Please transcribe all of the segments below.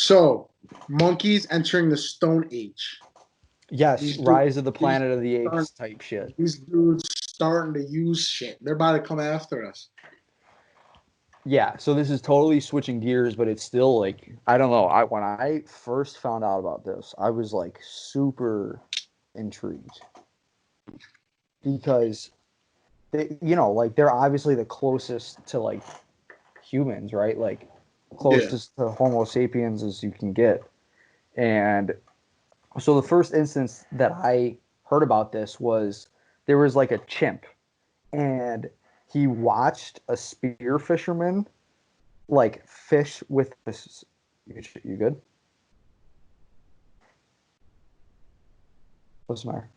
So, monkeys entering the Stone Age. Yes, These dudes, Rise of the these, Planet of the start, Apes type shit. these dudes starting to use shit. They're about to come after us. Yeah, so this is totally switching gears, but it's still like I don't know. I when I first found out about this, I was like super intrigued because like they're obviously the closest to like humans, right? Like Yeah. closest to Homo sapiens as you can get. And so the first instance that I heard about this was there was like a chimp and he watched a spear fisherman like fish with this. You good? What's the matter?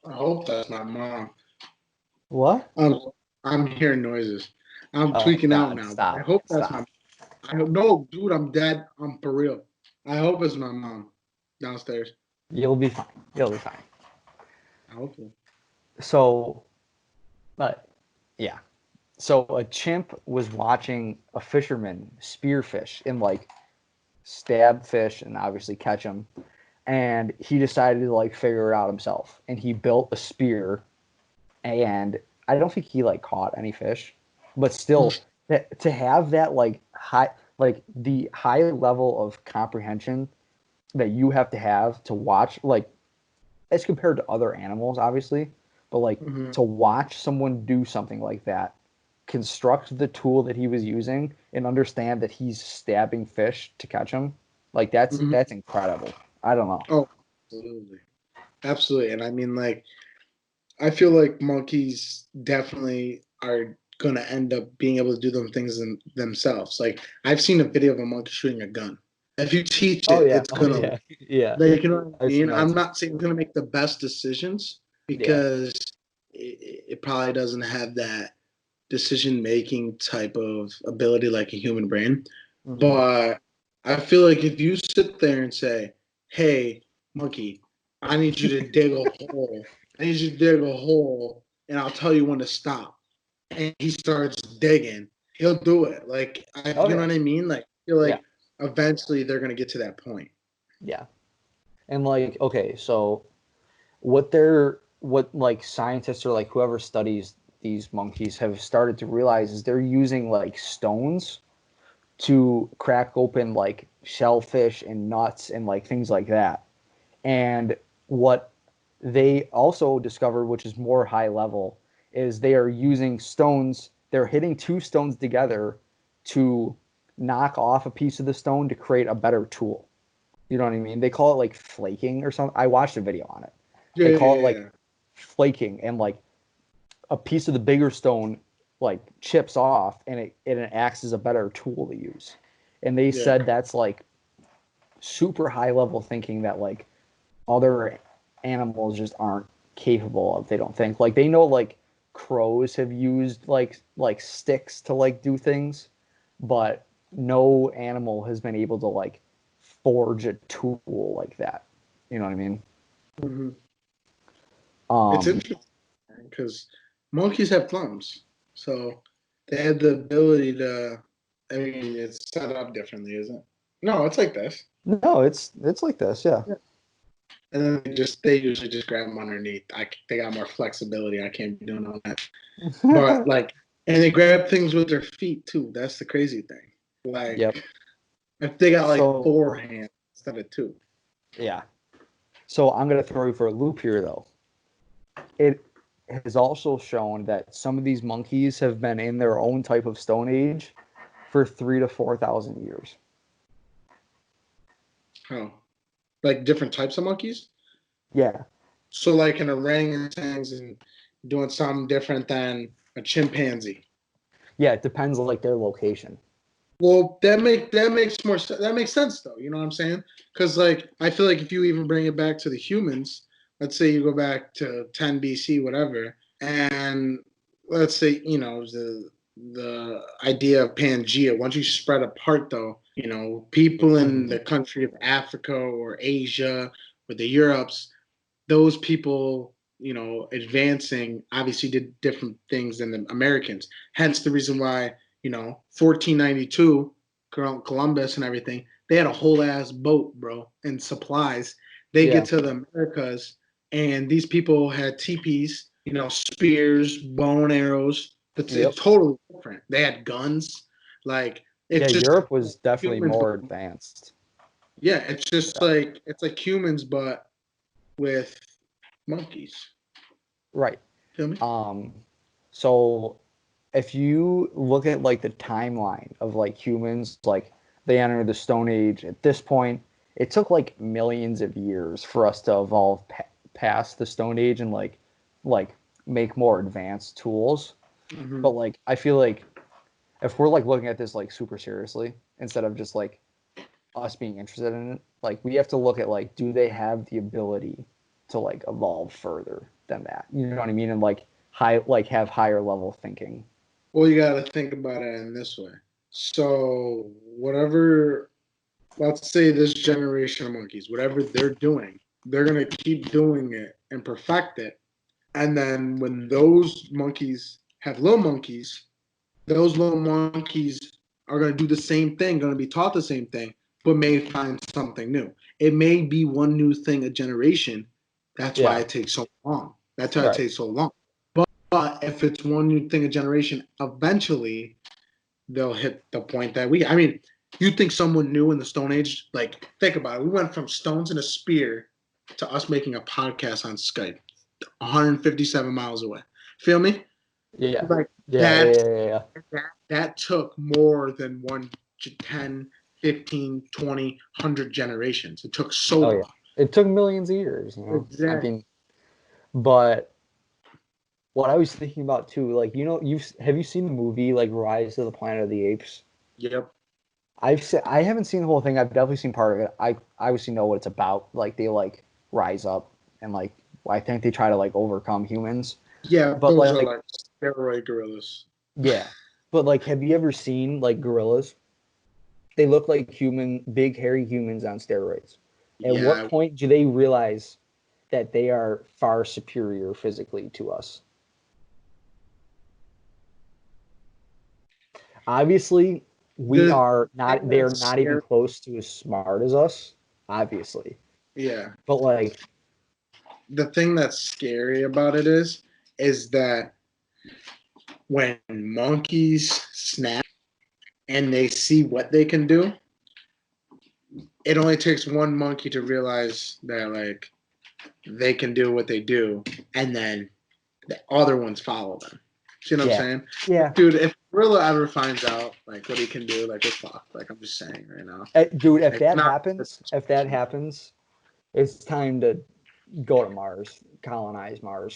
I hope that's my mom. What? I'm hearing noises. I'm Oh tweaking out God! now. I Stop! hope that's my. Stop! I hope, no, dude, I'm dead. I'm for real. I hope it's my mom downstairs. You'll be fine. You'll be fine. I hope so. So, but yeah. So a chimp was watching a fisherman spearfish and like stab fish and obviously catch them. And he decided to like figure it out himself. And he built a spear. And I don't think he like caught any fish, but still to have that like the high level of comprehension that you have to watch like as compared to other animals, obviously, but like Hmm. to watch someone do something like that, construct the tool that he was using, and understand that he's stabbing fish to catch them, like Hmm. that's incredible. I don't know. Oh, absolutely, absolutely. And I mean, like, I feel like monkeys definitely are gonna end up being able to do them things themselves. Like, I've seen a video of a monkey shooting a gun. If you teach Oh it, yeah, it's oh gonna, yeah, yeah. like, you know what I I've seen mean. that I'm too. not saying it's gonna make the best decisions Yeah. because it probably doesn't have that decision making type of ability like a human brain. Hmm. But I feel like if you sit there and say, "Hey, monkey, I need you to dig a hole. I need you to dig a hole, and I'll tell you when to stop." And he starts digging, he'll do it. Like, Oh you know yeah, what I mean? Like, I feel yeah, like eventually they're gonna get to that point. yeah. And like, okay, so what like scientists or like whoever studies these monkeys have started to realize is they're using like stones to crack open like shellfish and nuts and like things like that. And what they also discovered, which is more high level, is they are using stones. They're hitting two stones together to knock off a piece of the stone to create a better tool. You know what I mean? They call it like flaking or something. I watched a video on it. Yeah, They yeah, call it like yeah. flaking, and like a piece of the bigger stone like chips off, and it acts as a better tool to use. And they Yeah. said that's like super high level thinking that like other animals just aren't capable of. They don't think like they know like crows have used like sticks to like do things, but no animal has been able to like forge a tool like that. You know what I mean? Hmm. It's Um, interesting because monkeys have thumbs, so they have the ability to. I mean, it's set up differently, isn't it? No, it's like this. no, it's like this, yeah. Yeah. And then they usually just grab them underneath. They got more flexibility. I can't be doing all that. But like, and they grab things with their feet too. That's the crazy thing. Yep. Like, if they got like So four hands instead of two. yeah. So I'm gonna throw you for a loop here though. It has also shown that some of these monkeys have been in their own type of stone age for 3 to 4 thousand years. Oh, like different types of monkeys. Yeah, So like an orangutan's and doing something different than a chimpanzee. yeah. It depends on like their location. Well, that makes more that makes sense though. You know what I'm saying? Because like I feel like if you even bring it back to the humans, let's say you go back to 10 BC, whatever, and let's say the idea of Pangea. Once you spread apart, though, people in Hmm. the country of Africa or Asia with the Europes, those people, advancing obviously did different things than the Americans. Hence the reason why, 1492, Columbus and everything, they had a whole ass boat, bro, and supplies. They Yeah. get to the Americas, and these people had teepees, spears, bow and arrows. It's Yep. totally different. They had guns. Like, Yeah, it's just Europe was definitely humans. more advanced. Yeah, it's just Yeah. like humans, but with monkeys. Right. Feel me? So if you look at like the timeline of like humans, like they entered the Stone Age. At this point, it took like millions of years for us to evolve past the Stone Age and like make more advanced tools. Mm-hmm. But like I feel like if we're like looking at this like super seriously instead of just like us being interested in it, like we have to look at like do they have the ability to like evolve further than that? You know what I mean? And like have higher level thinking. Well, you got to think about it in this way. So, whatever, let's say this generation of monkeys, whatever they're doing, they're going to keep doing it and perfect it. And then when those monkeys have little monkeys, those little monkeys are going to do the same thing, going to be taught the same thing, but may find something new. It may be one new thing a generation. That's why Yeah. it takes so long. That's why it Right. takes so long. But if it's one new thing a generation, eventually they'll hit the point that I mean, you think someone new in the Stone Age, like, think about it. We went from stones and a spear to us making a podcast on Skype, 157 miles away. Feel me? Yeah. Like, Yeah. Yeah. that, Yeah. Yeah. that took more than 10, 15, 20, 100 generations. It took so Oh yeah. long. It took millions of years, you know. I Exactly. mean, but what I was thinking about too, like have you seen the movie like Rise of the Planet of the Apes? Yep. I haven't seen the whole thing. I've definitely seen part of it. I obviously know what it's about. Like they like rise up and like I think they try to like overcome humans. Yeah, But those are like like steroid gorillas. yeah. But like have you ever seen like gorillas? They look like big hairy humans on steroids. At what Yeah. point do they realize that they are far superior physically to us? Obviously, The thing they're that's not even scary. close to as smart as us, obviously. Yeah. But like, The thing that's scary about it is that when monkeys snap and they see what they can do, it only takes one monkey to realize that like they can do what they do, and then the other ones follow them. See what I'm yeah, saying? yeah, Dude, if Gorilla ever finds out like what he can do, like we're fucked. Like I'm just saying right now. Dude, Like we're not if that happens, it's time to go to Mars, colonize Mars.